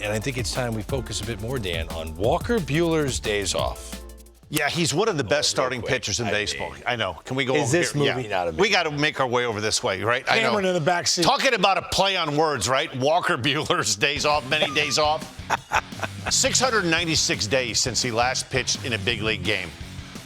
and I think it's time we focus a bit more, Dan, on Walker Buehler's days off. Yeah, he's one of the best starting pitchers in baseball. I know. Can we go over Is this here? moving out of me? We got to make our way over this way, right? Cameron in the back seat. Talking about a play on words, right? Walker Buehler's days off, many days off. 696 days since he last pitched in a big league game.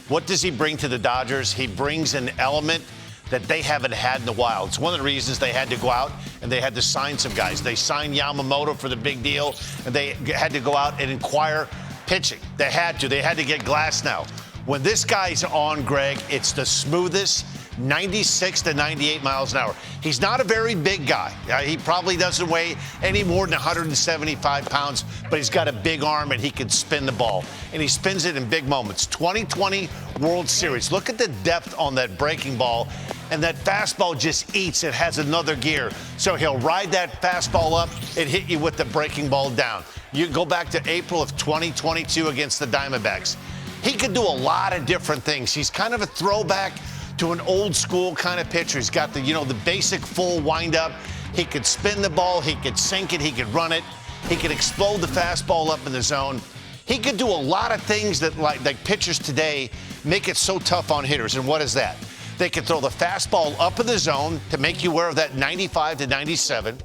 What does he bring to the Dodgers? He brings an element that they haven't had in a while. It's one of the reasons they had to go out and they had to sign some guys. They signed Yamamoto for the big deal, and they had to go out and inquire pitching. They had to. They had to get Glass now. When this guy's on, Greg, it's the smoothest, 96 to 98 miles an hour. He's not a very big guy. He probably doesn't weigh any more than 175 pounds, but he's got a big arm and he can spin the ball. And he spins it in big moments. 2020 World Series. Look at the depth on that breaking ball. And that fastball just eats. It has another gear. So he'll ride that fastball up and hit you with the breaking ball down. You go back to April of 2022 against the Diamondbacks. He could do a lot of different things. He's kind of a throwback to an old school kind of pitcher. He's got the, the basic full windup. He could spin the ball. He could sink it. He could run it. He could explode the fastball up in the zone. He could do a lot of things that like pitchers today make it so tough on hitters. And what is that? They can throw the fastball up in the zone to make you aware of that 95 to 97.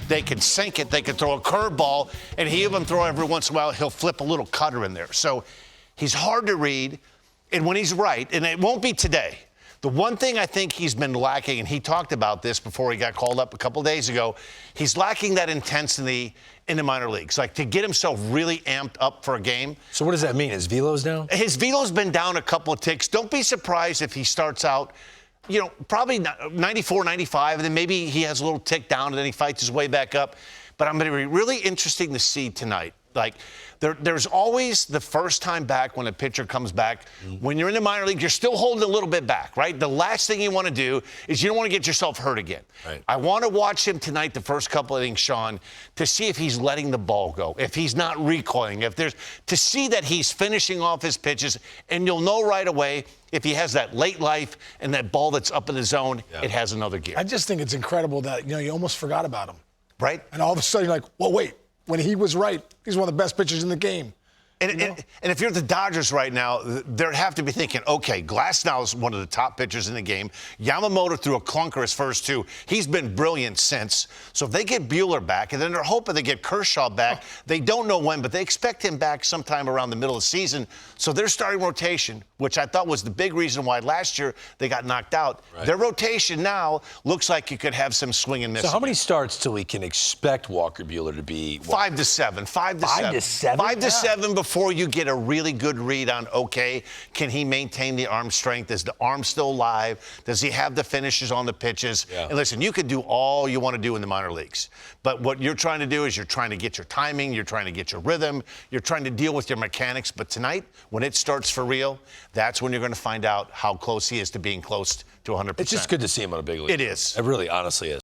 They can sink it. They can throw a curveball. And he even throw every once in a while, he'll flip a little cutter in there. So he's hard to read. And when he's right, and it won't be today, the one thing I think he's been lacking, and he talked about this before he got called up a couple days ago, he's lacking that intensity in the minor leagues, like to get himself really amped up for a game. So what does that mean? His velo's down? His velo's been down a couple of ticks. Don't be surprised if he starts out, probably 94, 95, and then maybe he has a little tick down and then he fights his way back up. But I'm going to be really interesting to see tonight. Like, there's always the first time back when a pitcher comes back. When you're in the minor league, you're still holding a little bit back, right? The last thing you want to do is you don't want to get yourself hurt again. Right. I want to watch him tonight, the first couple of innings, Sean, to see if he's letting the ball go, if he's not recoiling, to see that he's finishing off his pitches, and you'll know right away if he has that late life and that ball that's up in the zone, it has another gear. I just think it's incredible that, you almost forgot about him. Right? And all of a sudden you're like, well, wait. When he was right, he's one of the best pitchers in the game. And if you're the Dodgers right now, they'd have to be thinking, okay, Glasnow is one of the top pitchers in the game. Yamamoto threw a clunker his first two. He's been brilliant since. So if they get Buehler back, and then they're hoping they get Kershaw back, they don't know when, but they expect him back sometime around the middle of the season. So their starting rotation, which I thought was the big reason why last year they got knocked out, their rotation now looks like you could have some swing and miss. So how many starts till we can expect Walker Buehler to be? 5 to 7. 5 to 7. 5 to 7? 5 to 7 before you get a really good read on, okay, can he maintain the arm strength? Is the arm still live? Does he have the finishes on the pitches? Yeah. And listen, you can do all you want to do in the minor leagues. But what you're trying to do is you're trying to get your timing, you're trying to get your rhythm, you're trying to deal with your mechanics. But tonight, when it starts for real, that's when you're going to find out how close he is to being close to 100%. It's just good to see him on a big league. It is. It really, honestly is.